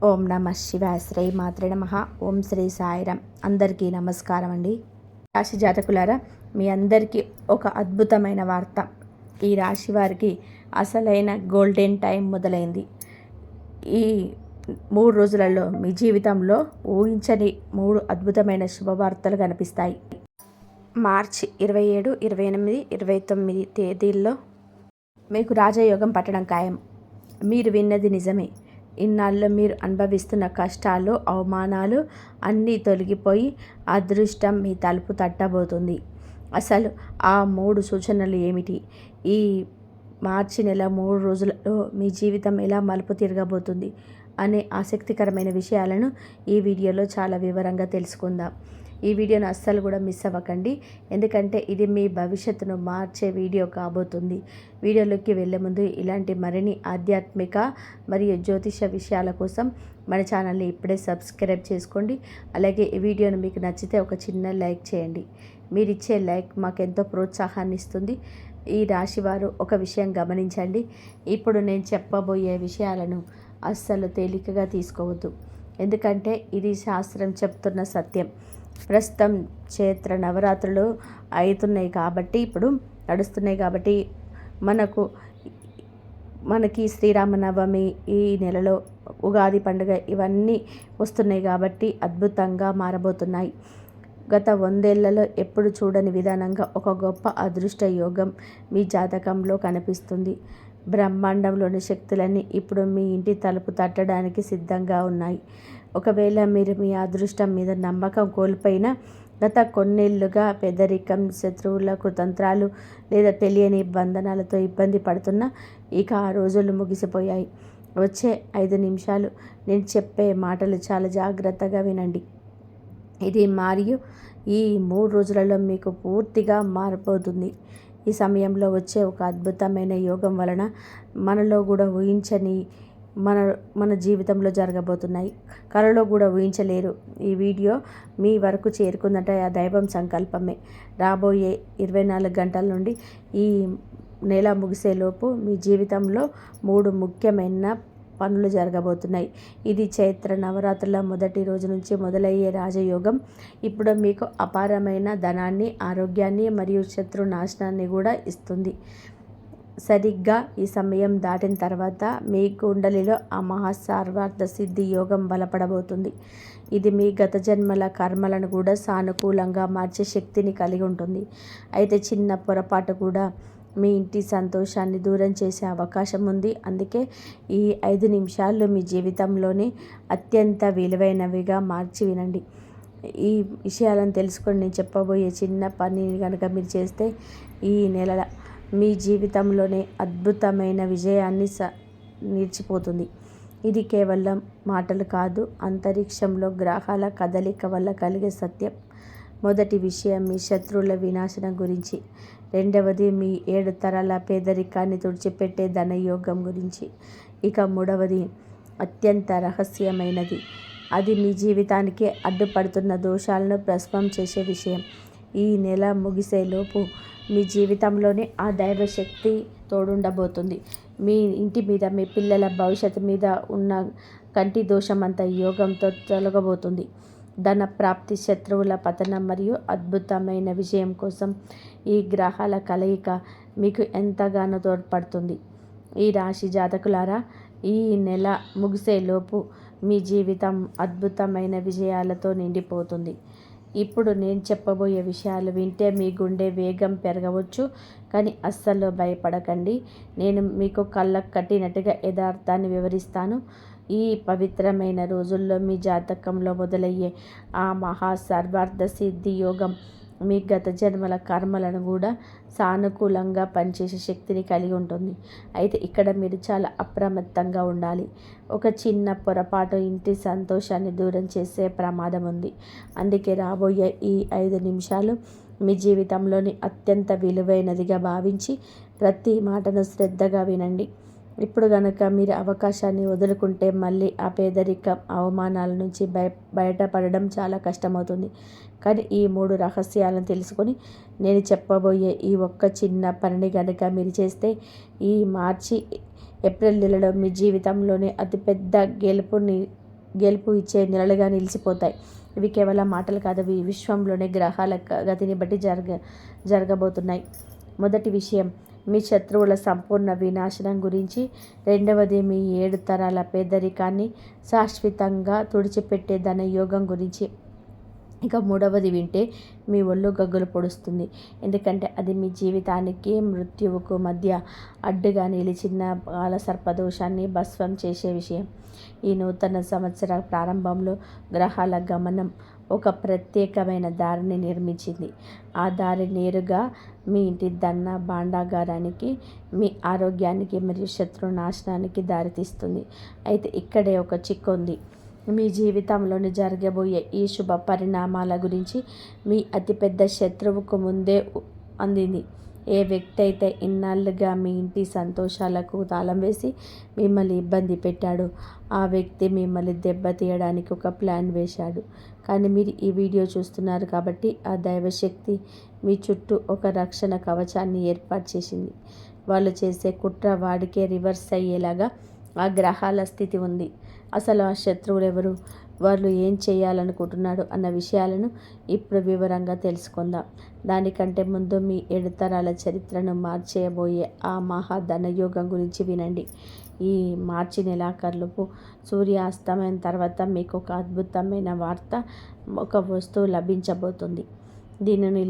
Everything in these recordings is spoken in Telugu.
ఓం నమ శివాయ. శ్రీ మాత్రే నమః. ఓం శ్రీ సాయిరాం. అందరికీ నమస్కారం అండి. రాశి జాతకులారా, మీ అందరికీ ఒక అద్భుతమైన వార్త. ఈ రాశి వారికి అసలైన గోల్డెన్ టైం మొదలైంది. ఈ 3 రోజులలో మీ జీవితంలో ఊహించని 3 అద్భుతమైన శుభవార్తలు కనిపిస్తాయి. మార్చి 27, 28, 29 తేదీల్లో మీకు రాజయోగం పట్టడం ఖాయం. మీరు విన్నది నిజమే. ఇన్నాళ్ళు మీరు అనుభవిస్తున్న కష్టాలు, అవమానాలు అన్నీ తొలగిపోయి అదృష్టం మీ తలుపు తట్టబోతుంది. అసలు ఆ 3 సూచనలు ఏమిటి? ఈ మార్చి నెల 3 రోజులలో మీ జీవితం ఎలా మలుపు తిరగబోతుంది అనే ఆసక్తికరమైన విషయాలను ఈ వీడియోలో చాలా వివరంగా తెలుసుకుందాం. ఈ వీడియోను అస్సలు కూడా మిస్ అవ్వకండి, ఎందుకంటే ఇది మీ భవిష్యత్తును మార్చే వీడియో కాబోతుంది. వీడియోలోకి వెళ్ళే ముందు ఇలాంటి మరిన్ని ఆధ్యాత్మిక మరియు జ్యోతిష విషయాల కోసం మన ఛానల్ని ఇప్పుడే సబ్స్క్రైబ్ చేసుకోండి. అలాగే ఈ వీడియోను మీకు నచ్చితే ఒక చిన్న లైక్ చేయండి. మీరు ఇచ్చే లైక్ మాకెంతో ప్రోత్సాహాన్ని ఇస్తుంది. ఈ రాశివారు ఒక విషయం గమనించండి. ఇప్పుడు నేను చెప్పబోయే విషయాలను అస్సలు తేలికగా తీసుకోవద్దు, ఎందుకంటే ఇది శాస్త్రం చెప్తున్న సత్యం. ప్రస్తుతం చైత్ర నవరాత్రులు ఇప్పుడు నడుస్తున్నాయి కాబట్టి మనకి శ్రీరామనవమి, ఈ నెలలో ఉగాది పండుగ ఇవన్నీ వస్తున్నాయి కాబట్టి అద్భుతంగా మారబోతున్నాయి. గత 100 ఏళ్లలో ఎప్పుడు చూడని విధానంగా ఒక గొప్ప అదృష్ట యోగం మీ జాతకంలో కనిపిస్తుంది. బ్రహ్మాండంలోని శక్తులన్నీ ఇప్పుడు మీ ఇంటి తలుపు తట్టడానికి సిద్ధంగా ఉన్నాయి. ఒకవేళ మీరు మీ అదృష్టం మీద నమ్మకం కోల్పోయినా, గత కొన్నేళ్లుగా పేదరికం, శత్రువుల కుతంత్రాలు లేదా తెలియని బంధనాలతో ఇబ్బంది పడుతున్నా, ఇక ఆ రోజులు ముగిసిపోయాయి. వచ్చే 5 నిమిషాలు నేను చెప్పే మాటలు చాలా జాగ్రత్తగా వినండి. ఇది మరియు ఈ 3 రోజులలో మీకు పూర్తిగా మారిపోతుంది. ఈ సమయంలో వచ్చే ఒక అద్భుతమైన యోగం వలన మనలో కూడా ఊహించని మన జీవితంలో జరగబోతున్నాయి. కలలో కూడా ఊహించలేరు. ఈ వీడియో మీ వరకు చేరుకుందంటే ఆ దైవం సంకల్పమే. రాబోయే 24 గంటల నుండి ఈ నెల ముగిసేలోపు మీ జీవితంలో 3 ముఖ్యమైన పనులు జరగబోతున్నాయి. ఇది చైత్ర నవరాత్రుల మొదటి రోజు నుంచి మొదలయ్యే రాజయోగం. ఇప్పుడు మీకు అపారమైన ధనాన్ని, ఆరోగ్యాన్ని మరియు శత్రు నాశనాన్ని కూడా ఇస్తుంది. సరిగ్గా ఈ సమయం దాటిన తర్వాత మీ కుండలిలో ఆ మహాసార్వార్థ సిద్ధి యోగం బలపడబోతుంది. ఇది మీ గత జన్మల కర్మలను కూడా సానుకూలంగా మార్చే శక్తిని కలిగి ఉంటుంది. అయితే చిన్న పొరపాటు కూడా మీ ఇంటి సంతోషాన్ని దూరం చేసే అవకాశం ఉంది. అందుకే ఈ 5 నిమిషాలు మీ జీవితంలోనే అత్యంత విలువైనవిగా మార్చి వినండి. ఈ విషయాలను తెలుసుకొని నేను చెప్పబోయే చిన్న పని కనుక మీరు చేస్తే ఈ నెల మీ జీవితంలోనే అద్భుతమైన విజయాన్ని నిలిచిపోతుంది. ఇది కేవలం మాటలు కాదు, అంతరిక్షంలో గ్రహాల కదలిక వల్ల కలిగే సత్యం. మొదటి విషయం మీ శత్రువుల వినాశనం గురించి. రెండవది మీ 7 తరాల పేదరికాన్ని తుడిచిపెట్టే ధనయోగం గురించి. ఇక మూడవది అత్యంత రహస్యమైనది. అది మీ జీవితానికి అడ్డుపడుతున్న దోషాలను భస్మం చేసే విషయం. ఈ నెల ముగిసేలోపు మీ జీవితంలోనే ఆ దైవశక్తి తోడుండబోతుంది. మీ ఇంటి మీద, మీ పిల్లల భవిష్యత్తు మీద ఉన్న కంటి దోషమంతా యోగంతో తొలగబోతుంది. ధన ప్రాప్తి, శత్రువుల పతనం మరియు అద్భుతమైన విజయం కోసం ఈ గ్రహాల కలయిక మీకు ఎంతగానో తోడ్పడుతుంది. ఈ రాశి జాతకులారా, ఈ నెల ముగిసేలోపు మీ జీవితం అద్భుతమైన విజయాలతో నిండిపోతుంది. ఇప్పుడు నేను చెప్పబోయే విషయాలు వింటే మీ గుండె వేగం పెరగవచ్చు, కానీ అస్సలు భయపడకండి. నేను మీకు కళ్ళకు కట్టినట్టుగా యథార్థాన్ని వివరిస్తాను. ఈ పవిత్రమైన రోజుల్లో మీ జాతకంలో మొదలయ్యే ఆ మహాసర్వార్థ సిద్ధి యోగం మీ గత జన్మల కర్మలను కూడా సానుకూలంగా పనిచేసే శక్తిని కలిగి ఉంటుంది. అయితే ఇక్కడ మీరు చాలా అప్రమత్తంగా ఉండాలి. ఒక చిన్న పొరపాటు ఇంటి సంతోషాన్ని దూరం చేసే ప్రమాదం ఉంది. అందుకే రాబోయే ఈ 5 నిమిషాలు మీ జీవితంలోని అత్యంత విలువైనదిగా భావించి ప్రతి మాటను శ్రద్ధగా వినండి. ఇప్పుడు కనుక మీరు అవకాశాన్ని వదులుకుంటే మళ్ళీ ఆ పేదరికం, అవమానాల నుంచి బయటపడడం చాలా కష్టమవుతుంది. కానీ ఈ 3 రహస్యాలను తెలుసుకొని నేను చెప్పబోయే ఈ ఒక్క చిన్న పనిని కనుక మీరు చేస్తే ఈ మార్చి, ఏప్రిల్ నెలలో మీ జీవితంలోనే అతిపెద్ద గెలుపుని గెలుపు ఇచ్చే నెలలుగా నిలిచిపోతాయి. ఇవి కేవలం మాటలు కాదు, ఇవి విశ్వంలోని గ్రహాల గతిని బట్టి జరగబోతున్నాయి. మొదటి విషయం మీ శత్రువుల సంపూర్ణ వినాశనం గురించి. రెండవది మీ 7 తరాల పేదరికాన్ని శాశ్వతంగా తుడిచిపెట్టే ధనయోగం గురించి. ఇక మూడవది వింటే మీ ఒళ్ళు గగ్గులు పొడుస్తుంది. ఎందుకంటే అది మీ జీవితానికి మృత్యువుకు మధ్య అడ్డుగా నిలిచిన కాలసర్పదోషాన్ని భస్వం చేసే విషయం. ఈ నూతన సంవత్సర ప్రారంభంలో గ్రహాల గమనం ఒక ప్రత్యేకమైన దారిని నిర్మించింది. ఆ దారి నేరుగా మీ ఇంటి ధన భాండాగారానికి, మీ ఆరోగ్యానికి మరియు శత్రు నాశనానికి దారితీస్తుంది. అయితే ఇక్కడే ఒక చిక్కు ఉంది. మీ జీవితంలోని జరగబోయే ఈ శుభ పరిణామాల గురించి మీ అతిపెద్ద శత్రువుకు ముందే అందింది. ఏ వ్యక్తి అయితే ఇన్నాళ్ళుగా మీ ఇంటి సంతోషాలకు తాళం వేసి మిమ్మల్ని ఇబ్బంది పెట్టాడో ఆ వ్యక్తి మిమ్మల్ని దెబ్బతీయడానికి ఒక ప్లాన్ వేశాడు. కానీ మీరు ఈ వీడియో చూస్తున్నారు కాబట్టి ఆ దైవశక్తి మీ చుట్టూ ఒక రక్షణ కవచాన్ని ఏర్పాటు చేసింది. వాళ్ళు చేసే కుట్ర వాడికే రివర్స్ అయ్యేలాగా ఆ గ్రహాల స్థితి ఉంది. అసలు ఆ శత్రువులు ఎవరు, వాళ్ళు ఏం చేయాలనుకుంటున్నాడు అన్న విషయాలను ఇప్పుడు వివరంగా తెలుసుకుందాం. దానికంటే ముందు మీ 7 తరాల చరిత్రను మార్చేయబోయే ఆ మహాధనయోగం గురించి వినండి. ఈ మార్చి నెలాఖరులోపు సూర్యాస్తమయం తర్వాత మీకు ఒక అద్భుతమైన వార్త, ఒక వస్తువు లభించబోతుంది. దీనిని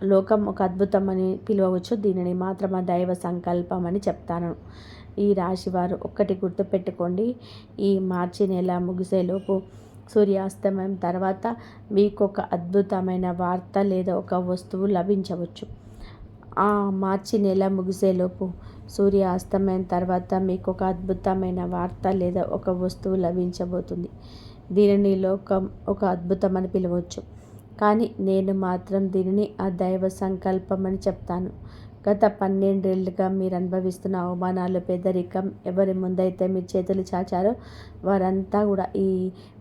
లోకం ఒక అద్భుతం అని పిలవచ్చు. దీనిని మాత్రం ఆ దైవ సంకల్పం అని చెప్తాను. ఈ రాశివారు ఒక్కటి గుర్తుపెట్టుకోండి. ఈ మార్చి నెల ముగిసేలోపు సూర్యాస్తమయం తర్వాత మీకు ఒక అద్భుతమైన వార్త లేదా ఒక వస్తువు లభించవచ్చు. ఆ మార్చి నెల ముగిసేలోపు సూర్యాస్తమయం తర్వాత మీకు ఒక అద్భుతమైన వార్త లేదా ఒక వస్తువు లభించబోతుంది. దీనిని లోకం ఒక అద్భుతం అని పిలవచ్చు. కానీ నేను మాత్రం దీనిని ఆ దైవ సంకల్పం అని చెప్తాను. గత 12 ఏళ్లుగా మీరు అనుభవిస్తున్న అవమానాలు, పేదరికం, ఎవరి ముందైతే మీరు చేతులు చాచారో వారంతా కూడా ఈ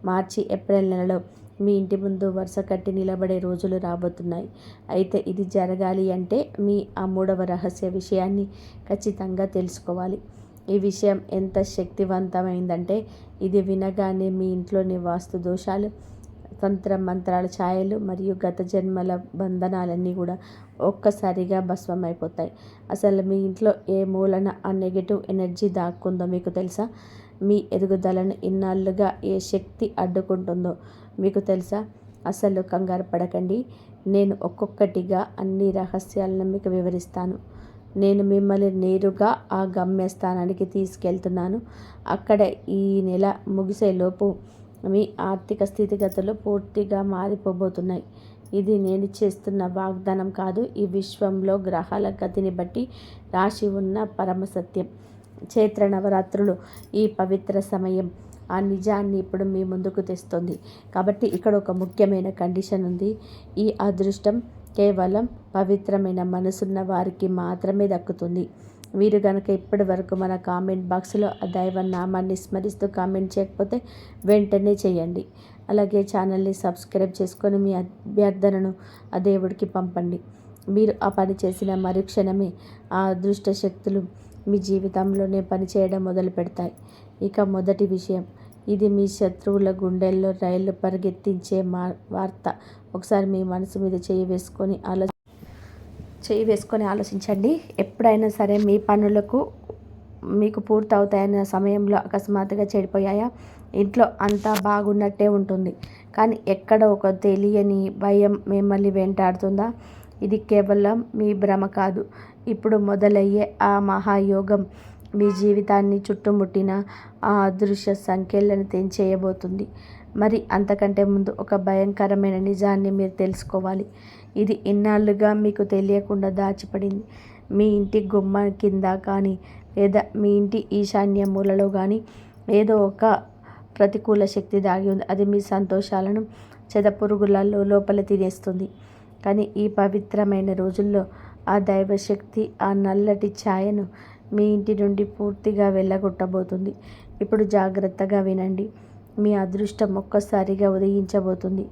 మార్చి ఏప్రిల్ నెలలో మీ ఇంటి ముందు వరుస కట్టి నిలబడే రోజులు రాబోతున్నాయి. అయితే ఇది జరగాలి అంటే మీ ఆ 3వ రహస్య విషయాన్ని ఖచ్చితంగా తెలుసుకోవాలి. ఈ విషయం ఎంత శక్తివంతమైందంటే ఇది వినగానే మీ ఇంట్లోని వాస్తు దోషాలు, తంత్ర మంత్రాల ఛాయలు మరియు గత జన్మల బంధనాలన్నీ కూడా ఒక్కసారిగా భస్మమైపోతాయి. అసలు మీ ఇంట్లో ఏ మూలన ఆ నెగిటివ్ ఎనర్జీ దాక్కుందో మీకు తెలుసా? మీ ఎదుగుదలను ఇన్నాళ్ళుగా ఏ శక్తి అడ్డుకుంటుందో మీకు తెలుసా? అసలు కంగారు పడకండి. నేను ఒక్కొక్కటిగా అన్ని రహస్యాలను మీకు వివరిస్తాను. నేను మిమ్మల్ని నేరుగా ఆ గమ్యస్థానానికి తీసుకెళ్తున్నాను. అక్కడ ఈ నెల ముగిసేలోపు మీ ఆర్థిక స్థితిగతులు పూర్తిగా మారిపోబోతున్నాయి. ఇది నేను చేస్తున్న వాగ్దానం కాదు, ఈ విశ్వంలో గ్రహాల గతిని బట్టి రాశి ఉన్న పరమసత్యం. చైత్ర నవరాత్రులు ఈ పవిత్ర సమయం ఆ నిజాన్ని ఇప్పుడు మీ ముందుకు తెస్తుంది. కాబట్టి ఇక్కడ ఒక ముఖ్యమైన కండిషన్ ఉంది. ఈ అదృష్టం కేవలం పవిత్రమైన మనసున్న వారికి మాత్రమే దక్కుతుంది. మీరు కనుక ఇప్పటి వరకు మన కామెంట్ బాక్స్లో ఆ దైవ నామాన్ని స్మరిస్తూ కామెంట్ చేయకపోతే వెంటనే చేయండి. అలాగే ఛానల్ని సబ్స్క్రైబ్ చేసుకొని మీ అభ్యర్థనను ఆ దేవుడికి పంపండి. మీరు ఆ పని చేసిన మరుక్షణమే ఆ అదృష్ట శక్తులు మీ జీవితంలోనే పనిచేయడం మొదలు పెడతాయి. ఇక మొదటి విషయం, ఇది మీ శత్రువుల గుండెల్లో రైళ్లు పరిగెత్తించే వార్త. ఒకసారి మీ మనసు మీద చేయి వేసుకొని ఆలోచించండి. ఎప్పుడైనా సరే మీ పనులకు మీకు పూర్తవుతాయన్న సమయంలో అకస్మాత్తుగా చెడిపోయాయా? ఇంట్లో అంతా బాగున్నట్టే ఉంటుంది, కానీ ఎక్కడ ఒక తెలియని భయం మిమ్మల్ని వెంటాడుతుందా? ఇది కేవలం మీ భ్రమ కాదు. ఇప్పుడు మొదలయ్యే ఆ మహాయోగం మీ జీవితాన్ని చుట్టుముట్టిన ఆ అదృశ్య సంఖ్యలను తెంచేయబోతుంది. మరి అంతకంటే ముందు ఒక భయంకరమైన నిజాన్ని మీరు తెలుసుకోవాలి. ఇది ఇన్నాళ్ళుగా మీకు తెలియకుండా దాచిపడింది. మీ ఇంటి గుమ్మ కింద కానీ లేదా మీ ఇంటి ఈశాన్య మూలలో కానీ ఏదో ఒక ప్రతికూల శక్తి దాగి ఉంది. అది మీ సంతోషాలను చెదపురుగులలో లోపల తినేస్తుంది. కానీ ఈ పవిత్రమైన రోజుల్లో ఆ దైవశక్తి ఆ నల్లటి ఛాయను మీ ఇంటి నుండి పూర్తిగా వెళ్ళగొట్టబోతుంది. ఇప్పుడు జాగ్రత్తగా వినండి. మీ అదృష్టం ఒక్కసారిగా ఉదయించబోతుంది.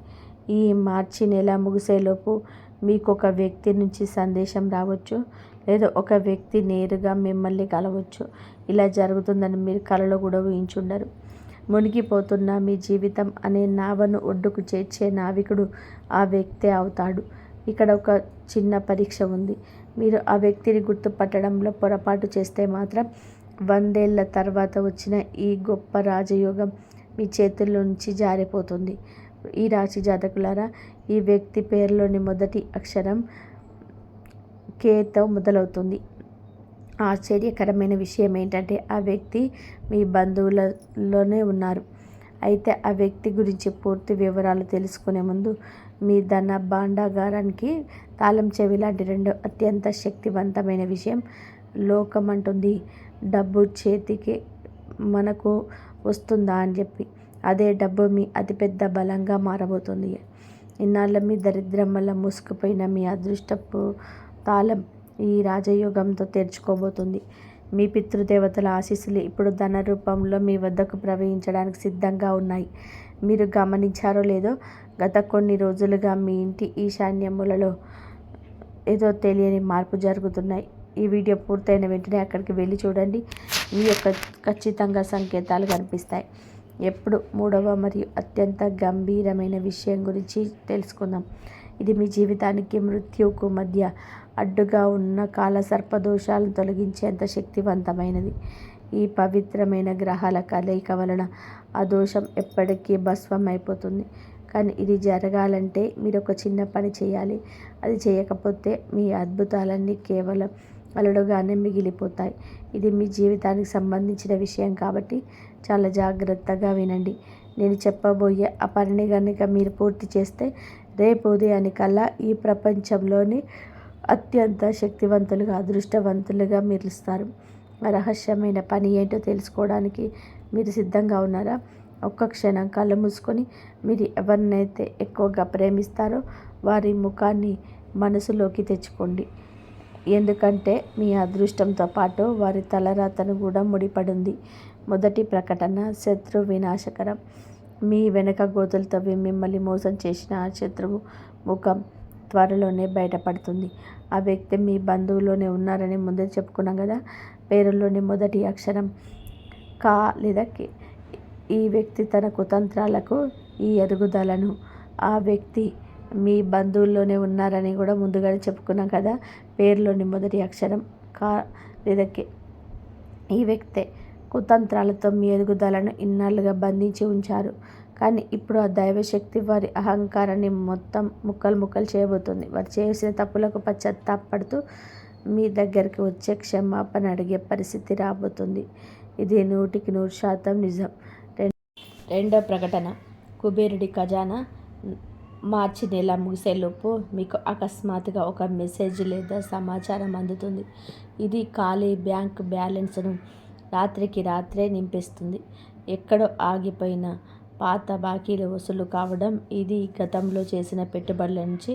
ఈ మార్చి నెల ముగిసేలోపు మీకు ఒక వ్యక్తి నుంచి సందేశం రావచ్చు, లేదా ఒక వ్యక్తి నేరుగా మిమ్మల్ని కలవచ్చు. ఇలా జరుగుతుందని మీరు కలలో కూడా ఊహించుండరు. మునిగిపోతున్న మీ జీవితం అనే నావను ఒడ్డుకు చేర్చే నావికుడు ఆ వ్యక్తే అవుతాడు. ఇక్కడ ఒక చిన్న పరీక్ష ఉంది. మీరు ఆ వ్యక్తిని గుర్తుపట్టడంలో పొరపాటు చేస్తే మాత్రం 100 ఏళ్ల తర్వాత వచ్చిన ఈ గొప్ప రాజయోగం మీ చేతుల్లో నుంచి జారిపోతుంది. ఈ రాశి జాతకులారా, ఈ వ్యక్తి పేరులోని మొదటి అక్షరం కేతో మొదలవుతుంది. ఆశ్చర్యకరమైన విషయం ఏంటంటే ఆ వ్యక్తి మీ బంధువులలోనే ఉన్నారు. అయితే ఆ వ్యక్తి గురించి పూర్తి వివరాలు తెలుసుకునే ముందు మీ ధన భాండాగారానికి తాళం చెవి లాంటి రెండో అత్యంత శక్తివంతమైన విషయం లోకమంటుంది డబ్బు చేతికి మనకు వస్తుందా అని చెప్పి. అదే డబ్బు మీ అతిపెద్ద బలంగా మారబోతుంది. ఇన్నాళ్ళ మీ దరిద్రం వల్ల మూసుకుపోయిన మీ అదృష్టపు తాళం ఈ రాజయోగంతో తెరుచుకోబోతుంది. మీ పితృదేవతల ఆశీస్సులు ఇప్పుడు ధన రూపంలో మీ వద్దకు ప్రవహించడానికి సిద్ధంగా ఉన్నాయి. మీరు గమనించారో లేదో, గత కొన్ని రోజులుగా మీ ఇంటి ఈశాన్య మూలలో ఏదో తెలియని మార్పు జరుగుతున్నాయి. ఈ వీడియో పూర్తయిన వెంటనే అక్కడికి వెళ్ళి చూడండి. మీ యొక్క ఖచ్చితంగా సంకేతాలు కనిపిస్తాయి. ఎప్పుడు మూడవ మరియు అత్యంత గంభీరమైన విషయం గురించి తెలుసుకుందాం. ఇది మీ జీవితానికి మృత్యువుకు మధ్య అడ్డుగా ఉన్న కాలసర్పదోషాలను తొలగించేంత శక్తివంతమైనది. ఈ పవిత్రమైన గ్రహాల కలయిక వలన ఆ దోషం ఎప్పటికీ భస్మం అయిపోతుంది. కానీ ఇది జరగాలంటే మీరు ఒక చిన్న పని చేయాలి. అది చేయకపోతే మీ అద్భుతాలన్నీ కేవలం అలలుగానే మిగిలిపోతాయి. ఇది మీ జీవితానికి సంబంధించిన విషయం కాబట్టి చాలా జాగ్రత్తగా వినండి. నేను చెప్పబోయే ఆ పనిని కనుక మీరు పూర్తి చేస్తే రేపు ఉదయానికల్లా ఈ ప్రపంచంలోని అత్యంత శక్తివంతులుగా అదృష్టవంతులుగా మెరుస్తారు. రహస్యమైన పని ఏంటో తెలుసుకోవడానికి మీరు సిద్ధంగా ఉన్నారా? ఒక్క క్షణం కళ్ళు మూసుకొని మీరు ఎవరినైతే ఎక్కువగా ప్రేమిస్తారో వారి ముఖాన్ని మనసులోకి తెచ్చుకోండి. ఎందుకంటే మీ అదృష్టంతో పాటు వారి తలరాతను కూడా ముడిపడింది. మొదటి ప్రకటన శత్రు వినాశకరం. మీ వెనక గోతులు తవ్వి మిమ్మల్ని మోసం చేసిన ఆ శత్రువు ముఖం త్వరలోనే బయటపడుతుంది. ఆ వ్యక్తి మీ బంధువులోనే ఉన్నారని ముందే చెప్పుకున్నాం కదా. పేరులోని మొదటి అక్షరం కా లేదా కే. ఈ వ్యక్తి తన కుతంత్రాలకు ఈ ఎదుగుదలను ఆ వ్యక్తి మీ బంధువుల్లోనే ఉన్నారని కూడా ముందుగానే చెప్పుకున్నాం కదా. పేరులోని మొదటి అక్షరం కా లేదా కే. ఈ వ్యక్తే కుతంత్రాలతో మీ ఎదుగుదలను ఇన్నాళ్ళుగా బంధించి ఉంచారు. కానీ ఇప్పుడు ఆ దైవశక్తి వారి అహంకారాన్ని మొత్తం ముక్కలు ముక్కలు చేయబోతుంది. వారు చేసిన తప్పులకు పశ్చాత్తాపడుతూ మీ దగ్గరికి వచ్చే క్షమాపణ అడిగే పరిస్థితి రాబోతుంది. ఇది 100% నిజం. రెండో ప్రకటన కుబేరుడి ఖజానా. మార్చి నెల ముగిసేలోపు మీకు అకస్మాత్తుగా ఒక మెసేజ్ లేదా సమాచారం అందుతుంది. ఇది ఖాళీ బ్యాంక్ బ్యాలెన్స్ను రాత్రికి రాత్రే నింపేస్తుంది. ఎక్కడో ఆగిపోయిన పాత బాకీలు వసూలు కావడం, ఇది గతంలో చేసిన పెట్టుబడుల నుంచి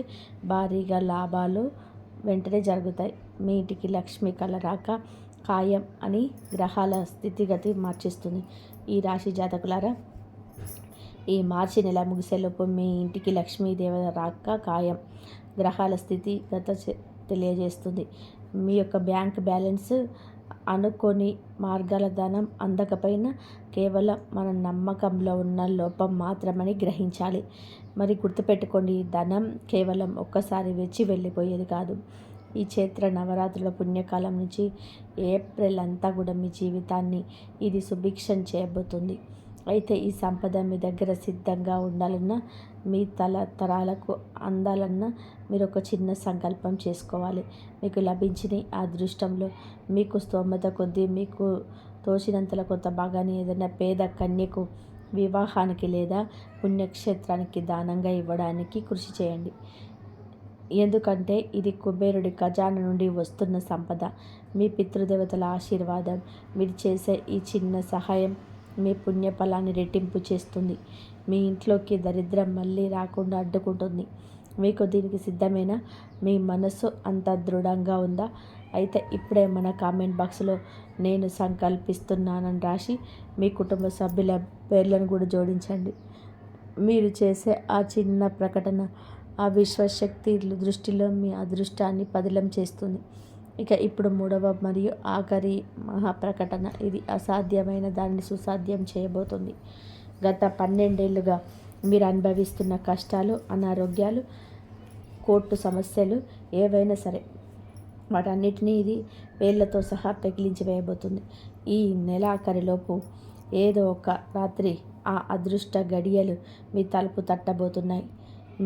భారీగా లాభాలు వెంటనే జరుగుతాయి. మీ ఇంటికి లక్ష్మి కల రాక ఖాయం అని గ్రహాల స్థితిగతి మార్చేస్తుంది. ఈ రాశి జాతకులారా, ఈ మార్చి నెల ముగిసేలోపు మీ ఇంటికి లక్ష్మీదేవి రాక ఖాయం. గ్రహాల స్థితిగత తెలియజేస్తుంది. మీ యొక్క బ్యాంక్ బ్యాలెన్స్ అనుకోని మార్గాల ధనం అందకపోయినా కేవలం మన నమ్మకంలో ఉన్న లోపం మాత్రమని గ్రహించాలి. మరి గుర్తుపెట్టుకోండి, ధనం కేవలం ఒక్కసారి వచ్చి వెళ్ళిపోయేది కాదు. ఈ చైత్ర నవరాత్రుల పుణ్యకాలం నుంచి ఏప్రిల్ అంతా కూడా మీ జీవితాన్ని ఇది సుభిక్షం చేయబోతుంది. అయితే ఈ సంపద మీ దగ్గర సిద్ధంగా ఉండాలన్నా, మీ తరాలకు అందాలన్నా మీరు ఒక చిన్న సంకల్పం చేసుకోవాలి. మీకు లభించిన ఆ అదృష్టంలో మీకు స్తోమత కొద్దీ మీకు తోచినంతలో కొంత భాగాన్ని ఏదైనా పేద కన్యకు వివాహానికి లేదా పుణ్యక్షేత్రానికి దానంగా ఇవ్వడానికి కృషి చేయండి. ఎందుకంటే ఇది కుబేరుడి ఖజానా నుండి వస్తున్న సంపద, మీ పితృదేవతల ఆశీర్వాదం. మీరు చేసే ఈ చిన్న సహాయం మీ పుణ్యఫలాన్ని రెట్టింపు చేస్తుంది. మీ ఇంట్లోకి దరిద్రం మళ్ళీ రాకుండా అడ్డుకుంటుంది. మీకు దీనికి సిద్ధమేనా? మీ మనసు అంత దృఢంగా ఉందా? అయితే ఇప్పుడే మన కామెంట్ బాక్స్లో నేను సంకల్పిస్తున్నానని రాసి మీ కుటుంబ సభ్యుల పేర్లను కూడా జోడించండి. మీరు చేసే ఆ చిన్న ప్రకటన ఆ విశ్వశక్తి దృష్టిలో మీ అదృష్టాన్ని పదిలం చేస్తుంది. ఇక ఇప్పుడు మూడవ మరియు ఆఖరి మహాప్రకటన. ఇది అసాధ్యమైన దాన్ని సుసాధ్యం చేయబోతుంది. గత 12 ఏళ్లుగా మీరు అనుభవిస్తున్న కష్టాలు, అనారోగ్యాలు, కోర్టు సమస్యలు ఏవైనా సరే వాటన్నిటినీ ఇది వేళ్లతో సహా పెకిలించి వేయబోతుంది. ఈ నెలాఖరులోపు ఏదో ఒక రాత్రి ఆ అదృష్ట గడియలు మీ తలుపు తట్టబోతున్నాయి.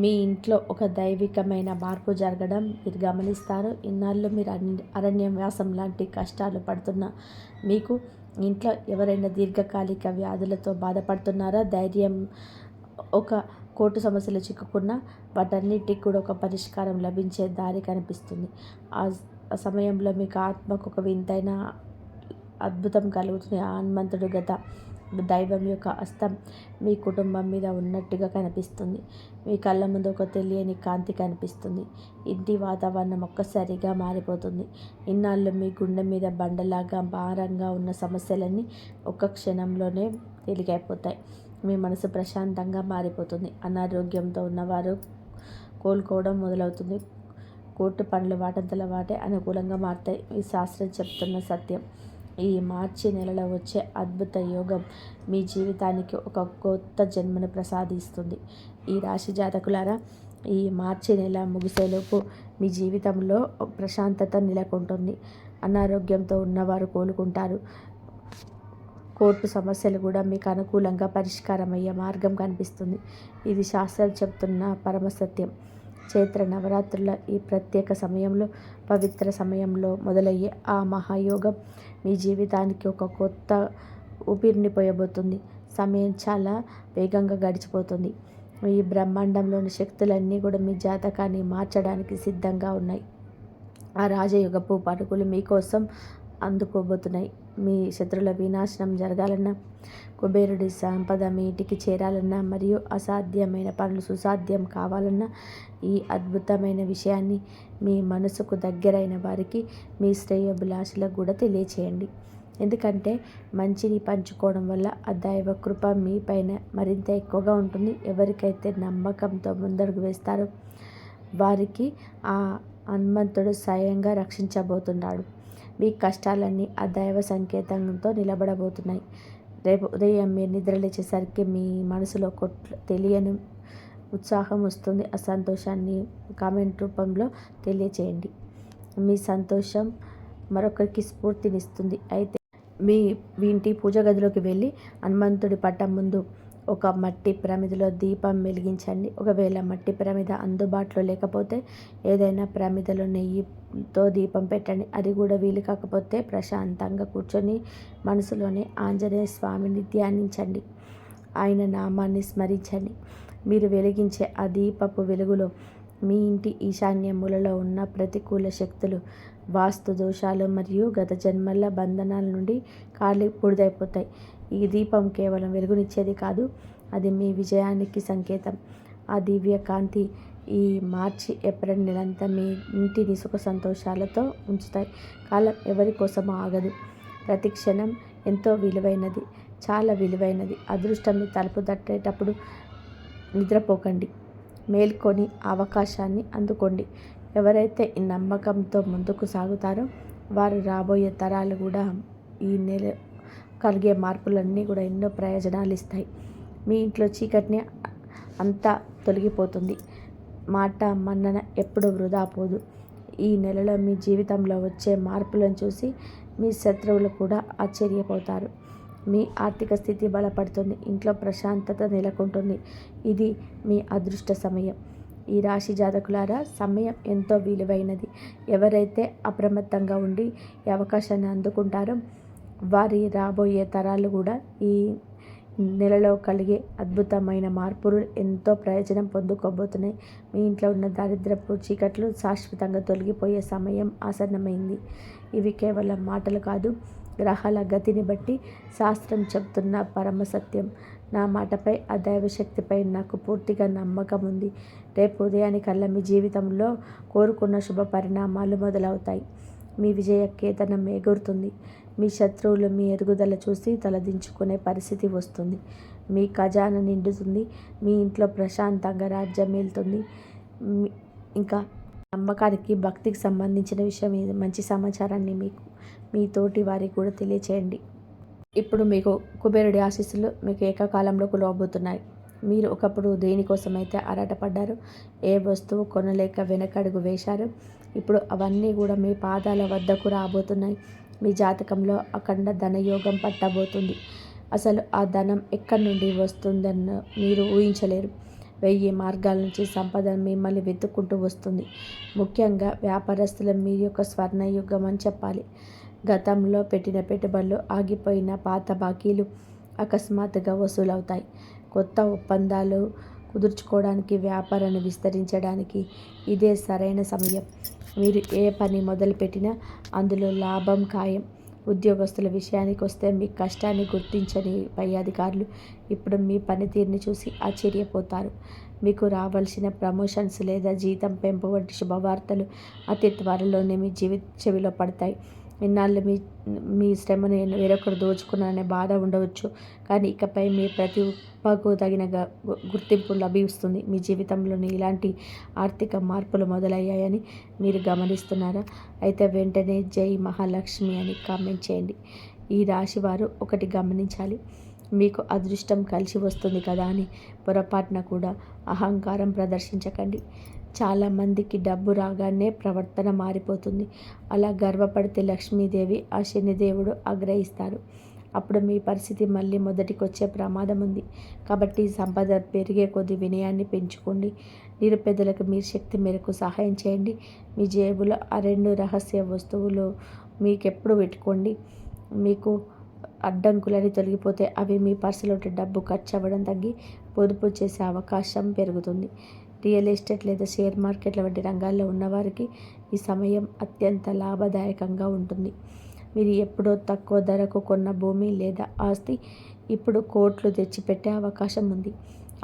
మీ ఇంట్లో ఒక దైవికమైన మార్పు జరగడం మీరు గమనిస్తారు. ఇన్నాళ్ళు మీరు అరణ్యవాసం లాంటి కష్టాలు పడుతున్న మీకు ఇంట్లో ఎవరైనా దీర్ఘకాలిక వ్యాధులతో బాధపడుతున్నారా? ధైర్యం ఒక కోర్టు సమస్యలు చిక్కుకున్న వాటన్నిటికి కూడా ఒక పరిష్కారం లభించే దారి కనిపిస్తుంది. ఆ సమయంలో మీకు ఆత్మకు ఒక వింతైన అద్భుతం కలుగుతుంది. ఆ హనుమంతుడు గత దైవం యొక్క హస్తం మీ కుటుంబం మీద ఉన్నట్టుగా కనిపిస్తుంది. మీ కళ్ళ ముందు ఒక తెలియని కాంతి కనిపిస్తుంది. ఇంటి వాతావరణం ఒక్కసారిగా మారిపోతుంది. ఇన్నాళ్ళు మీ గుండె మీద బండలాగా భారంగా ఉన్న సమస్యలన్నీ ఒక్క క్షణంలోనే తేలికైపోతాయి. మీ మనసు ప్రశాంతంగా మారిపోతుంది. అనారోగ్యంతో ఉన్నవారు కోలుకోవడం మొదలవుతుంది. కోర్టు పనులు వాటంతల వాటే అనుకూలంగా మారుతాయి. ఈ శాస్త్రం చెప్తున్న సత్యం. ఈ మార్చి నెలలో వచ్చే అద్భుత యోగం మీ జీవితానికి ఒక కొత్త జన్మను ప్రసాదిస్తుంది. ఈ రాశి జాతకులారా, ఈ మార్చి నెల ముగిసేలోపు మీ జీవితంలో ప్రశాంతత నెలకొంటుంది. అనారోగ్యంతో ఉన్నవారు కోలుకుంటారు. కోర్టు సమస్యలు కూడా మీకు అనుకూలంగా పరిష్కారం అయ్యే మార్గం కనిపిస్తుంది. ఇది శాస్త్రం చెప్తున్న పరమసత్యం. చైత్ర నవరాత్రుల ఈ ప్రత్యేక సమయంలో, పవిత్ర సమయంలో మొదలయ్యే ఆ మహాయోగం మీ జీవితానికి ఒక కొత్త ఊపిరిని పోయబోతుంది. సమయం చాలా వేగంగా గడిచిపోతుంది. ఈ బ్రహ్మాండంలోని శక్తులన్నీ కూడా మీ జాతకాన్ని మార్చడానికి సిద్ధంగా ఉన్నాయి. ఆ రాజయోగపు పరుగులు మీకోసం అందుకోబోతున్నాయి. మీ శత్రువుల వినాశనం జరగాలన్నా, కుబేరుడి సంపద మీ ఇంటికి చేరాలన్నా, మరియు అసాధ్యమైన పనులు సుసాధ్యం కావాలన్నా ఈ అద్భుతమైన విషయాన్ని మీ మనసుకు దగ్గరైన వారికి, మీ శ్రేయోభిలాషులకు కూడా తెలియచేయండి. ఎందుకంటే మంచిని పంచుకోవడం వల్ల ఆ దైవ కృప మీ పైన మరింత ఎక్కువగా ఉంటుంది. ఎవరికైతే నమ్మకంతో ముందడుగు వేస్తారో వారికి ఆ హనుమంతుడు స్వయంగా రక్షించబోతున్నాడు. మీ కష్టాలన్నీ ఆ దైవ సంకేతంతో నిలబడబోతున్నాయి. రేపు ఉదయం మీరు నిద్రలేచేసరికి మీ మనసులో తెలియని ఉత్సాహం వస్తుంది. ఆ సంతోషాన్ని కామెంట్ రూపంలో తెలియచేయండి. మీ సంతోషం మరొకరికి స్ఫూర్తినిస్తుంది. అయితే మీ ఇంటి పూజ గదిలోకి వెళ్ళి హనుమంతుడి పటం ముందు ఒక మట్టి ప్రమిదలో దీపం వెలిగించండి. ఒకవేళ మట్టి ప్రమిద అందుబాటులో లేకపోతే ఏదైనా ప్రమిదలో నెయ్యితో దీపం పెట్టండి. అది కూడా వీలు కాకపోతే ప్రశాంతంగా కూర్చొని మనసులోనే ఆంజనేయ స్వామిని ధ్యానించండి. ఆయన నామాన్ని స్మరించండి. మీరు వెలిగించే ఆ దీపపు వెలుగులో మీ ఇంటి ఈశాన్య మూలలో ఉన్న ప్రతికూల శక్తులు, వాస్తు దోషాలు మరియు గత జన్మల బంధనాల నుండి ఖాళీ బూడిదైపోతాయి. ఈ దీపం కేవలం వెలుగునిచ్చేది కాదు, అది మీ విజయానికి సంకేతం. ఆ దివ్య కాంతి ఈ మార్చి ఏప్రిల్ నెలంతా మీ ఇంటిని సుఖ సంతోషాలతో ఉంచుతాయి. కాలం ఎవరి కోసమో ఆగదు. ప్రతి క్షణం ఎంతో విలువైనది, చాలా విలువైనది. అదృష్టం మీ తలుపు తట్టేటప్పుడు నిద్రపోకండి. మేల్కొని అవకాశాన్ని అందుకోండి. ఎవరైతే ఈ నమ్మకంతో ముందుకు సాగుతారో వారు రాబోయే తరాలు కూడా ఈ నెల కలిగే మార్పులన్నీ కూడా ఎన్నో ప్రయోజనాలు ఇస్తాయి. మీ ఇంట్లో చీకటిని అంతా తొలగిపోతుంది. మాట మన్నన ఎప్పుడు వృధా పోదు. ఈ నెలలో మీ జీవితంలో వచ్చే మార్పులను చూసి మీ శత్రువులు కూడా ఆశ్చర్యపోతారు. మీ ఆర్థిక స్థితి బలపడుతుంది. ఇంట్లో ప్రశాంతత నెలకొంటుంది. ఇది మీ అదృష్ట సమయం. ఈ రాశి జాతకులారా, సమయం ఎంతో విలువైనది. ఎవరైతే అప్రమత్తంగా ఉండి ఈ అవకాశాన్ని అందుకుంటారో వారి రాబోయే తరాలు కూడా ఈ నెలలో కలిగే అద్భుతమైన మార్పులు ఎంతో ప్రయోజనం పొందుకోబోతున్నాయి. మీ ఇంట్లో ఉన్న దారిద్రపు చీకట్లు శాశ్వతంగా తొలగిపోయే సమయం ఆసన్నమైంది. ఇవి కేవలం మాటలు కాదు, గ్రహాల గతిని బట్టి శాస్త్రం చెబుతున్న పరమసత్యం. నా మాటపై, ఆ దైవశక్తిపై నాకు పూర్తిగా నమ్మకం ఉంది. రేపు ఉదయానికల్లా మీ జీవితంలో కోరుకున్న శుభ పరిణామాలు మొదలవుతాయి. మీ విజయ కేతనం ఎగురుతుంది. మీ శత్రువులు మీ ఎదుగుదల చూసి తలదించుకునే పరిస్థితి వస్తుంది. మీ ఖజానా నిండుతుంది. మీ ఇంట్లో ప్రశాంతంగా రాజ్యం ఏలుతుంది. ఇంకా నమ్మకానికి, భక్తికి సంబంధించిన విషయం ఇది. మంచి సమాచారాన్ని మీకు మీ తోటి వారికి కూడా తెలియచేయండి. ఇప్పుడు మీకు కుబేరుడి ఆశీస్సులు మీకు ఏకకాలంలో కులవబోతున్నాయి. మీరు ఒకప్పుడు దేనికోసమైతే ఆరాటపడ్డారో, ఏ వస్తువు కొనలేక వెనకడుగు వేశారో, ఇప్పుడు అవన్నీ కూడా మీ పాదాల వద్దకు రాబోతున్నాయి. మీ జాతకంలో అఖండ ధనయోగం పట్టబోతుంది. అసలు ఆ ధనం ఎక్కడి నుండి వస్తుందన్న మీరు ఊహించలేరు. 1000 మార్గాల నుంచి సంపద మిమ్మల్ని వెతుక్కుంటూ వస్తుంది. ముఖ్యంగా వ్యాపారస్తులు మీ యొక్క స్వర్ణయుగం అని చెప్పాలి. గతంలో పెట్టిన పెట్టుబడులు, ఆగిపోయిన పాత బాకీలు అకస్మాత్తుగా వసూలవుతాయి. కొత్త ఒప్పందాలు కుదుర్చుకోవడానికి, వ్యాపారాన్ని విస్తరించడానికి ఇదే సరైన సమయం. మీరు ఏ పని మొదలుపెట్టినా అందులో లాభం ఖాయం. ఉద్యోగస్తుల విషయానికి వస్తే మీ కష్టాన్ని గుర్తించని పై అధికారులు ఇప్పుడు మీ పనితీరుని చూసి ఆశ్చర్యపోతారు. మీకు రావాల్సిన ప్రమోషన్స్ లేదా జీతం పెంపు వంటి శుభవార్తలు అతి త్వరలోనే మీ చెవిలో పడతాయి. ఇన్నాళ్ళు మీ మీ శ్రమను వేరొకరు దోచుకున్నారనే బాధ ఉండవచ్చు. కానీ ఇకపై మీ ప్రతిభకు తగిన గుర్తింపు లభిస్తుంది. మీ జీవితంలోని ఇలాంటి ఆర్థిక మార్పులు మొదలయ్యాయని మీరు గమనిస్తున్నారా? అయితే వెంటనే జై మహాలక్ష్మి అని కామెంట్ చేయండి. ఈ రాశి వారు ఒకటి గమనించాలి. మీకు అదృష్టం కలిసి వస్తుంది కదా అని పొరపాటున కూడా అహంకారం ప్రదర్శించకండి. చాలామందికి డబ్బు రాగానే ప్రవర్తన మారిపోతుంది. అలా గర్వపడితే లక్ష్మీదేవి, ఆ శనిదేవుడు ఆగ్రహిస్తారు. అప్పుడు మీ పరిస్థితి మళ్ళీ మొదటికి వచ్చే ప్రమాదం ఉంది. కాబట్టి సంపద పెరిగే కొద్ది వినయాన్ని పెంచుకోండి. నిరుపేదలకు మీ శక్తి మేరకు సహాయం చేయండి. మీ జేబులో ఆ 2 రహస్య వస్తువులు మీకెప్పుడు పెట్టుకోండి. మీకు అడ్డంకులని తొలగిపోతే అవి మీ పర్సులో డబ్బు ఖర్చు అవ్వడం తగ్గి పొదుపు చేసే అవకాశం పెరుగుతుంది. రియల్ ఎస్టేట్ లేదా షేర్ మార్కెట్ల వంటి రంగాల్లో ఉన్నవారికి ఈ సమయం అత్యంత లాభదాయకంగా ఉంటుంది. మీరు ఎప్పుడో తక్కువ ధరకు కొన్న భూమి లేదా ఆస్తి ఇప్పుడు కోట్లు తెచ్చిపెట్టే అవకాశం ఉంది.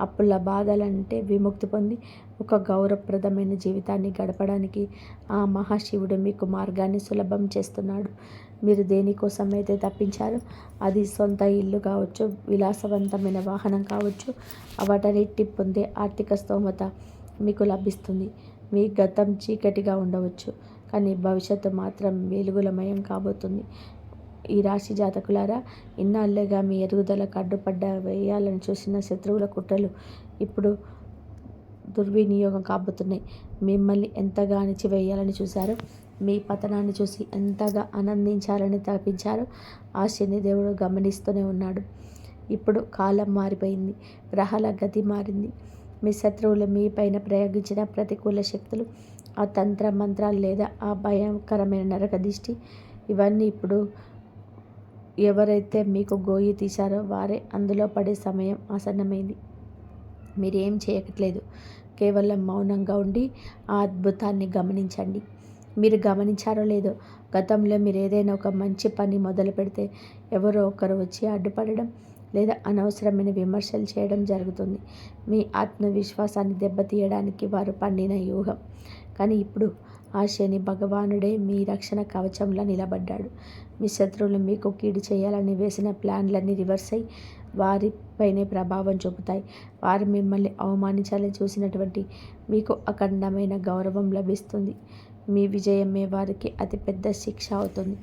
అప్పుల బాధలంటే విముక్తి పొంది ఒక గౌరవప్రదమైన జీవితాన్ని గడపడానికి ఆ మహాశివుడు మీకు మార్గాన్ని సులభం చేస్తున్నాడు. మీరు దేనికోసమైతే తప్పించారో అది సొంత ఇల్లు కావచ్చు, విలాసవంతమైన వాహనం కావచ్చు, వాటన్నిటి పొందే ఆర్థిక స్తోమత మీకు లభిస్తుంది. మీ గతం చీకటిగా ఉండవచ్చు, కానీ భవిష్యత్తు మాత్రం వెలుగులమయం కాబోతుంది. ఈ రాశి జాతకులారా, ఇన్నాళ్ళుగా మీ ఎదుగుదలకు అడ్డుపడ్డ వేయాలని చూసిన శత్రువుల కుట్రలు ఇప్పుడు దుర్వినియోగం కాబోతున్నాయి. మిమ్మల్ని ఎంతగా అణిచివేయాలని చూశారో, మీ పతనాన్ని చూసి ఎంతగా ఆనందించాలని తప్పించారో ఆ శనిదేవుడు గమనిస్తూనే ఉన్నాడు. ఇప్పుడు కాలం మారిపోయింది. గ్రహాల గతి మారింది. మీ శత్రువులు మీ పైన ప్రయోగించిన ప్రతికూల శక్తులు, ఆ తంత్ర మంత్రాలు లేదా ఆ భయంకరమైన నరక దిష్టి, ఇవన్నీ ఇప్పుడు ఎవరైతే మీకు గోయి తీశారో వారే అందులో పడే సమయం ఆసన్నమైంది. మీరేం చేయట్లేదు, కేవలం మౌనంగా ఉండి ఆ అద్భుతాన్ని గమనించండి. మీరు గమనించారో లేదో, గతంలో మీరు ఏదైనా ఒక మంచి పని మొదలు పెడితే ఎవరో ఒకరు వచ్చి అడ్డుపడడం లేదా అనవసరమైన విమర్శలు చేయడం జరుగుతుంది. మీ ఆత్మవిశ్వాసాన్ని దెబ్బతీయడానికి వారు పండిన వ్యూహం. కానీ ఇప్పుడు ఆ శని భగవానుడే మీ రక్షణ కవచంలా నిలబడ్డాడు. మీ శత్రువులు మీకు కీడు చేయాలని వేసిన ప్లాన్లన్నీ రివర్స్ అయి వారిపైనే ప్రభావం చూపుతాయి. వారు మిమ్మల్ని అవమానించాలని చూసినటువంటి మీకు అఖండమైన గౌరవం లభిస్తుంది. మీ విజయమే వారికి అతిపెద్ద శిక్ష అవుతుంది.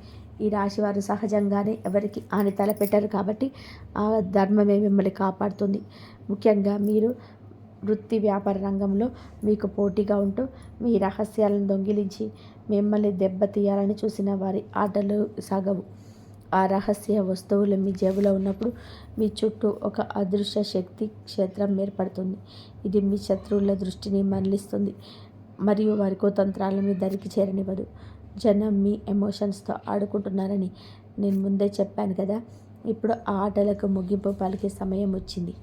ఈ రాశివారు సహజంగానే ఎవరికి హాని తలపెట్టారు కాబట్టి ఆ ధర్మమే మిమ్మల్ని కాపాడుతుంది. ముఖ్యంగా మీరు వృత్తి వ్యాపార రంగంలో మీకు పోటీగా ఉంటూ మీ రహస్యాలను దొంగిలించి మిమ్మల్ని దెబ్బతీయాలని చూసిన వారి ఆటలు సాగవు. ఆ రహస్య వస్తువులు మీ జేబులో ఉన్నప్పుడు మీ చుట్టూ ఒక అదృశ్య శక్తి క్షేత్రం ఏర్పడుతుంది. ఇది మీ శత్రువుల దృష్టిని మరలిస్తుంది మరియు వారి కుతంత్రాల మీ దరికి చేరనివ్వదు. జనం మీ ఎమోషన్స్తో ఆడుకుంటున్నారని నేను ముందే చెప్పాను కదా. ఇప్పుడు ఆ ఆటలకు ముగింపు పలికే సమయం వచ్చింది.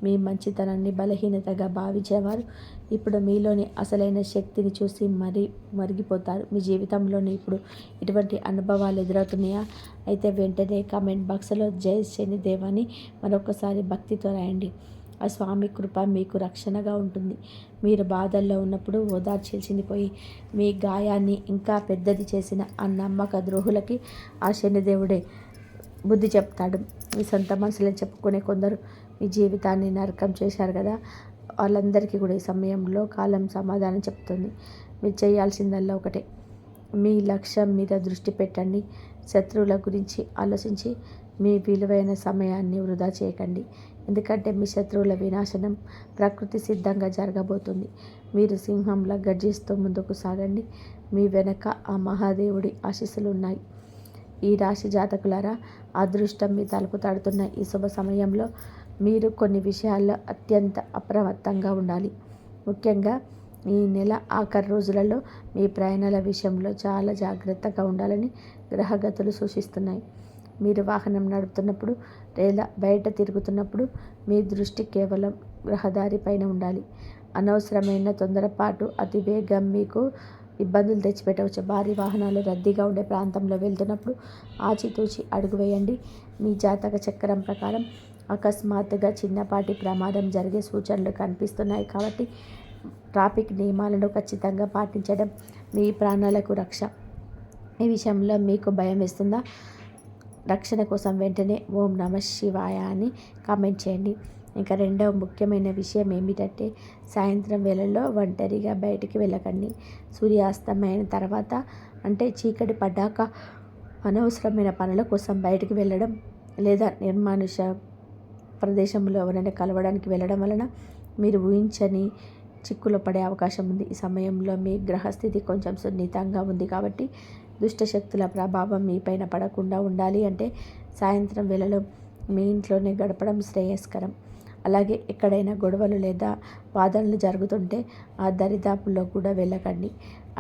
మీ మంచితనాన్ని బలహీనతగా భావించేవారు ఇప్పుడు మీలోని అసలైన శక్తిని చూసి మరిగిపోతారు. మీ జీవితంలోని ఇప్పుడు ఇటువంటి అనుభవాలు ఎదురవుతున్నాయా? అయితే వెంటనే కామెంట్ బాక్స్లో జై శనిదేవ్ అని మరొకసారి భక్తితో రాయండి. ఆ స్వామి కృప మీకు రక్షణగా ఉంటుంది. మీరు బాధల్లో ఉన్నప్పుడు ఓదార్చాల్సింది పోయి మీ గాయాన్ని ఇంకా పెద్దది చేసిన ఆ నమ్మక ద్రోహులకి ఆ శనిదేవుడే బుద్ధి చెప్తాడు. మీ సొంత మనసులో చెప్పుకునే కొందరు మీ జీవితాన్ని నరకం చేశారు కదా. వాళ్ళందరికీ కూడా ఈ సమయంలో కాలం సమాధానం చెప్తుంది. మీరు చేయాల్సిందల్లా ఒకటే, మీ లక్ష్యం మీద దృష్టి పెట్టండి. శత్రువుల గురించి ఆలోచించి మీ విలువైన సమయాన్ని వృధా చేయకండి. ఎందుకంటే మీ శత్రువుల వినాశనం ప్రకృతి సిద్ధంగా జరగబోతుంది. మీరు సింహంలా గర్జిస్తూ ముందుకు సాగండి. మీ వెనక ఆ మహాదేవుడి ఆశీస్సులు ఉన్నాయి. ఈ రాశి జాతకులారా, అదృష్టం మీ తలుపు తడుతున్న ఈ శుభ సమయంలో మీరు కొన్ని విషయాల్లో అత్యంత అప్రమత్తంగా ఉండాలి. ముఖ్యంగా ఈ నెల ఆఖరి రోజులలో మీ ప్రయాణాల విషయంలో చాలా జాగ్రత్తగా ఉండాలని గ్రహగతులు సూచిస్తున్నాయి. మీరు వాహనం నడుపుతున్నప్పుడు లేదా బయట తిరుగుతున్నప్పుడు మీ దృష్టి కేవలం రహదారి పైన ఉండాలి. అనవసరమైన తొందరపాటు, అతి వేగం మీకు ఇబ్బందులు తెచ్చిపెట్టవచ్చు. భారీ వాహనాలు రద్దీగా ఉండే ప్రాంతంలో వెళ్తున్నప్పుడు ఆచితూచి అడుగు వేయండి. మీ జాతక చక్రం ప్రకారం అకస్మాత్తుగా చిన్నపాటి ప్రమాదం జరిగే సూచనలు కనిపిస్తున్నాయి కాబట్టి ట్రాఫిక్ నియమాలను ఖచ్చితంగా పాటించడం మీ ప్రాణాలకు రక్ష. ఈ విషయంలో మీకు భయం వేస్తుందా? రక్షణ కోసం వెంటనే ఓం నమః శివాయ అని కామెంట్ చేయండి. ఇంకా రెండవ ముఖ్యమైన విషయం ఏమిటంటే, సాయంత్రం వేళల్లో ఒంటరిగా బయటికి వెళ్ళకండి. సూర్యాస్తమైన తర్వాత, అంటే చీకటి పడ్డాక అనవసరమైన పనుల కోసం బయటికి వెళ్ళడం లేదా నిర్మానుష ప్రదేశంలో ఎవరైనా కలవడానికి వెళ్ళడం వలన మీరు ఊహించని చిక్కులో పడే అవకాశం ఉంది. ఈ సమయంలో మీ గ్రహస్థితి కొంచెం సున్నితంగా ఉంది కాబట్టి దుష్టశక్తుల ప్రభావం మీపైన పడకుండా ఉండాలి అంటే సాయంత్రం వేళలో మీ ఇంట్లోనే గడపడం శ్రేయస్కరం. అలాగే ఎక్కడైనా గొడవలు లేదా వాదనలు జరుగుతుంటే ఆ దరిదాపుల్లో కూడా వెళ్ళకండి.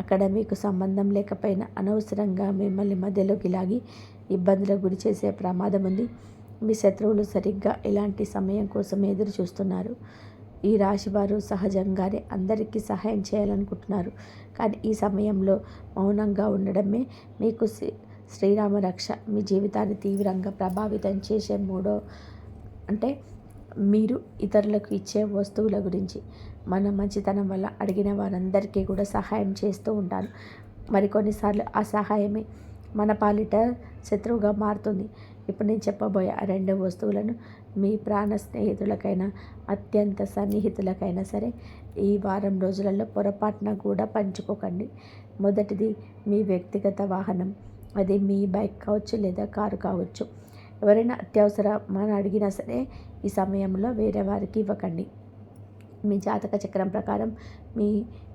అక్కడ మీకు సంబంధం లేకపోయినా అనవసరంగా మిమ్మల్ని మధ్యలోకి లాగి ఇబ్బందులకు గురి చేసే ప్రమాదం ఉంది. మీ శత్రువులు సరిగ్గా ఇలాంటి సమయం కోసం ఎదురు చూస్తున్నారు. ఈ రాశివారు సహజంగానే అందరికీ సహాయం చేయాలనుకుంటున్నారు. కానీ ఈ సమయంలో మౌనంగా ఉండడమే మీకు శ్రీరామ రక్ష. మీ జీవితాన్ని తీవ్రంగా ప్రభావితం చేసే అంటే మీరు ఇతరులకు ఇచ్చే వస్తువుల గురించి. మన మంచితనం వల్ల అడిగిన వారందరికీ కూడా సహాయం చేస్తూ ఉంటాను. మరికొన్నిసార్లు ఆ సహాయమే మన పాలిట శత్రువుగా మారుతుంది. ఇప్పుడు నేను చెప్పబోయే ఆ 2 వస్తువులను మీ ప్రాణ స్నేహితులకైనా అత్యంత సన్నిహితులకైనా సరే ఈ వారం రోజులలో పొరపాటున కూడా పంచుకోకండి. మొదటిది మీ వ్యక్తిగత వాహనం. అది మీ బైక్ కావచ్చు లేదా కారు కావచ్చు. ఎవరైనా అత్యవసరమని అడిగినా సరే ఈ సమయంలో వేరే వారికి ఇవ్వకండి. మీ జాతక చక్రం ప్రకారం మీ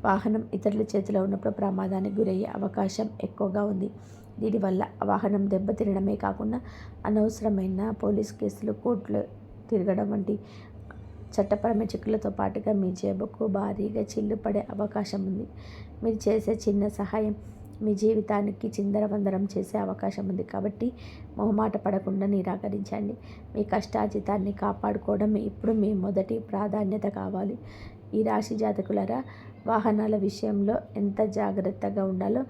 వాహనం ఇతరుల చేతిలో ఉన్నప్పుడు ప్రమాదానికి గురయ్యే అవకాశం ఎక్కువగా ఉంది. దీనివల్ల వాహనం దెబ్బతినడమే కాకుండా అనవసరమైన పోలీస్ కేసులు, కోర్టులు తిరగడం వంటి చట్టపరమైన చిక్కులతో పాటుగా మీ జేబుకు భారీగా చిల్లు పడే అవకాశం ఉంది. మీరు చేసే చిన్న సహాయం మీ జీవితానికి చిందరవందరం చేసే అవకాశం ఉంది కాబట్టి మొహమాట పడకుండా నిరాకరించండి. మీ కష్టార్జితాన్ని కాపాడుకోవడం ఇప్పుడు మీ మొదటి ప్రాధాన్యత కావాలి. ఈ రాశి జాతకులారా, వాహనాల విషయంలో ఎంత జాగ్రత్తగా ఉండాలో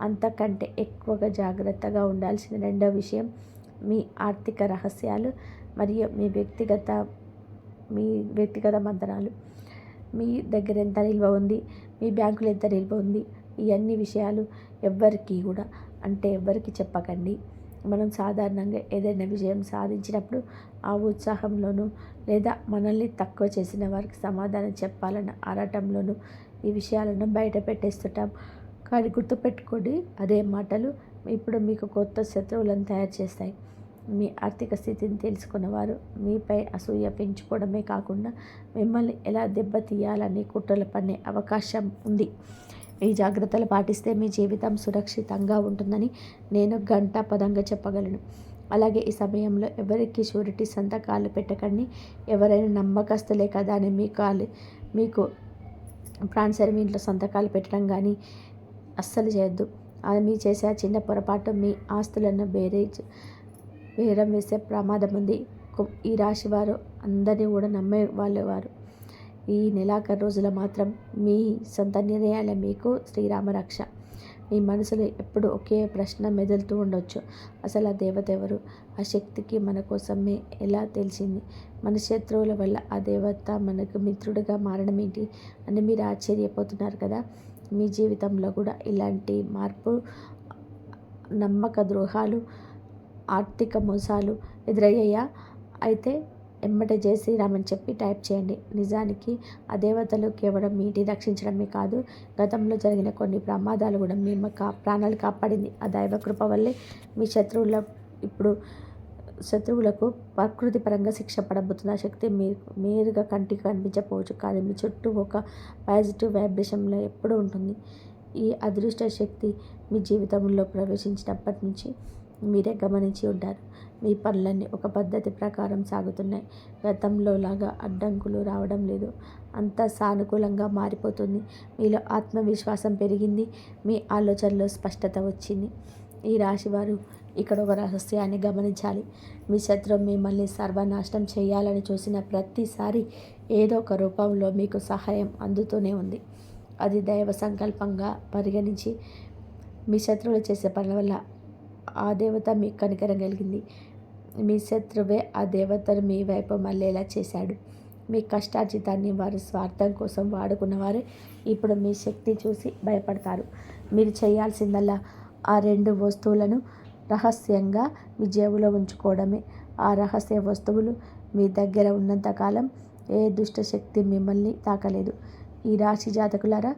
అంతకంటే ఎక్కువగా జాగ్రత్తగా ఉండాల్సిన రెండో విషయం మీ ఆర్థిక రహస్యాలు మరియు మీ వ్యక్తిగత మంతనాలు. మీ దగ్గర ఎంత నిల్వ ఉంది, మీ బ్యాంకులో ఎంత నిల్వ ఉంది, ఈ అన్ని విషయాలు ఎవ్వరికి చెప్పకండి. మనం సాధారణంగా ఏదైనా విజయం సాధించినప్పుడు ఆ ఉత్సాహంలోనూ లేదా మనల్ని తక్కువ చేసిన వారికి సమాధానం చెప్పాలన్న ఆరాటంలోనూ ఈ విషయాలను బయట పెట్టేస్తుంటాం. కానీ గుర్తుపెట్టుకోండి, అదే మాటలు ఇప్పుడు మీకు కొత్త శత్రువులను తయారు చేస్తాయి. మీ ఆర్థిక స్థితిని తెలుసుకున్నవారు మీపై అసూయ పెంచుకోవడమే కాకుండా మిమ్మల్ని ఎలా దెబ్బతీయాలని కుట్రలు పన్నే అవకాశం ఉంది. ఈ జాగ్రత్తలు పాటిస్తే మీ జీవితం సురక్షితంగా ఉంటుందని నేను ఘంటాపథంగా చెప్పగలను. అలాగే ఈ సమయంలో ఎవరికి షూరిటీ సంతకాలు పెట్టకండి. ఎవరైనా నమ్మకస్తులే కదా అని మీకు ప్రాన్సర్ మీ ఇంట్లో సంతకాలు పెట్టడం కానీ అస్సలు చేయొద్దు. అది మీరు చేసే ఆ చిన్న పొరపాటు మీ ఆస్తులను బేరం వేసే ప్రమాదం ఉంది. ఈ రాశి వారు అందరినీ కూడా నమ్మే వాళ్ళేవారు. ఈ నెలాఖరు రోజులు మాత్రం మీ సొంత నిర్ణయాలే మీకు శ్రీరామ రక్ష. మీ మనసులో ఎప్పుడు ఒకే ప్రశ్న మెదులుతూ ఉండొచ్చు. అసలు ఆ దేవత ఎవరు? ఆ శక్తికి మన కోసమే ఎలా తెలిసింది? మన శత్రువుల వల్ల ఆ దేవత మనకు మిత్రుడిగా మారడం ఏంటి అని మీరు ఆశ్చర్యపోతున్నారు కదా. మీ జీవితంలో కూడా ఇలాంటి మార్పు, నమ్మక ద్రోహాలు, ఆర్థిక మోసాలు ఎదురయ్యాయా? అయితే ఎమ్మటే జై శ్రీరామ్ అని చెప్పి టైప్ చేయండి. నిజానికి ఆ దేవతలు కేవలం మీ ఇంటిని రక్షించడమే కాదు, గతంలో జరిగిన కొన్ని ప్రమాదాలు కూడా మీ ప్రాణాలు కాపాడింది. ఆ దైవ కృప వల్లే మీ శత్రువులకు ప్రకృతి పరంగా శిక్ష పడబోతుంది. ఆ శక్తి మీరుగా కంటికి కనిపించకపోవచ్చు, కానీ మీ చుట్టూ ఒక పాజిటివ్ వైబ్రేషన్లో ఎప్పుడూ ఉంటుంది. ఈ అదృష్ట శక్తి మీ జీవితంలో ప్రవేశించినప్పటి నుంచి మీరే గమనించి ఉంటారు. మీ పనులన్నీ ఒక పద్ధతి ప్రకారం సాగుతున్నాయి. గతంలో లాగా అడ్డంకులు రావడం లేదు. అంతా సానుకూలంగా మారిపోతుంది. మీలో ఆత్మవిశ్వాసం పెరిగింది. మీ ఆలోచనలో స్పష్టత వచ్చింది. ఈ రాశివారు ఇక్కడ ఒక రహస్యాన్ని గమనించాలి. మీ శత్రువు మిమ్మల్ని సర్వనాశనం చేయాలని చూసిన ప్రతిసారి ఏదో ఒక రూపంలో మీకు సహాయం అందుతూనే ఉంది. అది దైవ సంకల్పంగా పరిగణించి మీ శత్రువులు చేసే పనుల వల్ల ఆ దేవత మీకు కనికరం కలిగింది. మీ శత్రువే ఆ దేవతను మీ వైపు మళ్ళేలా చేశాడు. మీ కష్టార్జితాన్ని వారి స్వార్థం కోసం వాడుకున్నవారే ఇప్పుడు మీ శక్తి చూసి భయపడతారు. మీరు చేయాల్సిందల్లా ఆ 2 వస్తువులను రహస్యంగా మీ జేబులో ఉంచుకోవడమే. ఆ రహస్య వస్తువులు మీ దగ్గర ఉన్నంతకాలం ఏ దుష్ట శక్తి మిమ్మల్ని తాకలేదు. ఈ రాశి జాతకులారా,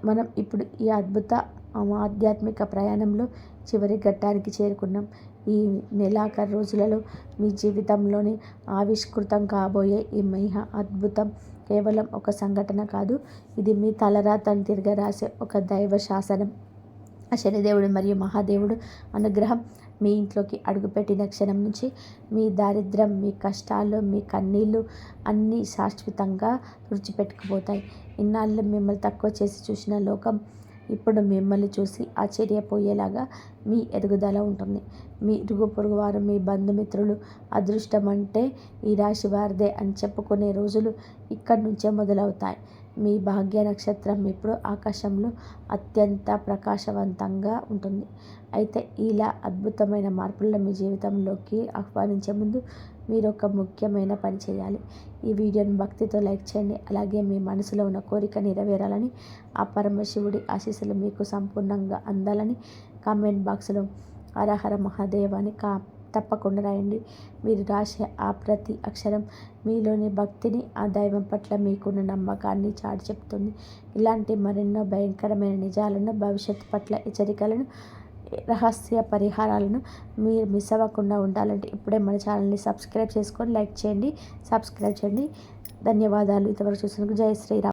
మనం ఇప్పుడు ఈ అద్భుత ఆధ్యాత్మిక ప్రయాణంలో చివరి ఘట్టానికి చేరుకున్నాం. ఈ నెలాఖరు రోజులలో మీ జీవితంలోని ఆవిష్కృతం కాబోయే ఈ మహా అద్భుతం కేవలం ఒక సంఘటన కాదు, ఇది మీ తలరాతను తిరగరాసే ఒక దైవ శాసనం. ఆ శనిదేవుడు మరియు మహాదేవుడు అనుగ్రహం మీ ఇంట్లోకి అడుగుపెట్టిన క్షణం నుంచి మీ దారిద్ర్యం, మీ కష్టాలు, మీ కన్నీళ్ళు అన్నీ శాశ్వతంగా తుడిచిపెట్టుకుపోతాయి. ఇన్నాళ్ళు మిమ్మల్ని తక్కువ చేసి చూసిన లోకం ఇప్పుడు మిమ్మల్ని చూసి ఆశ్చర్యపోయేలాగా మీ ఎదుగుదల ఉంటుంది. మీ ఇరుగు పొరుగు వారు, మీ బంధుమిత్రులు అదృష్టం అంటే ఈ రాశి వారిదే అని చెప్పుకునే రోజులు ఇక్కడి నుంచే మొదలవుతాయి. మీ భాగ్య నక్షత్రం ఇప్పుడు ఆకాశంలో అత్యంత ప్రకాశవంతంగా ఉంటుంది. అయితే ఇలా అద్భుతమైన మార్పులను మీ జీవితంలోకి ఆహ్వానించే ముందు మీరు ఒక ముఖ్యమైన పని చేయాలి. ఈ వీడియోని భక్తితో లైక్ చేయండి. అలాగే మీ మనసులో ఉన్న కోరిక నెరవేరాలని, ఆ పరమశివుడి ఆశీస్సులు మీకు సంపూర్ణంగా అందాలని కామెంట్ బాక్స్లో హరహర మహాదేవ్ అని తప్పకుండా రాయండి. మీరు రాసే ఆ ప్రతి అక్షరం మీలోని భక్తిని, ఆ దైవం పట్ల మీకున్న నమ్మకాన్ని చాటి చెప్తుంది. ఇలాంటి మరెన్నో భయంకరమైన నిజాలను, భవిష్యత్తు పట్ల హెచ్చరికలను, రహస్య పరిహారాలను మీరు మిస్ అవ్వకుండా ఉండాలంటే ఇప్పుడే మన ఛానల్ని సబ్స్క్రైబ్ చేసుకొని లైక్ చేయండి, సబ్స్క్రైబ్ చేయండి. ధన్యవాదాలు. ఇంతవరకు చూసినందుకు జై శ్రీరామ్.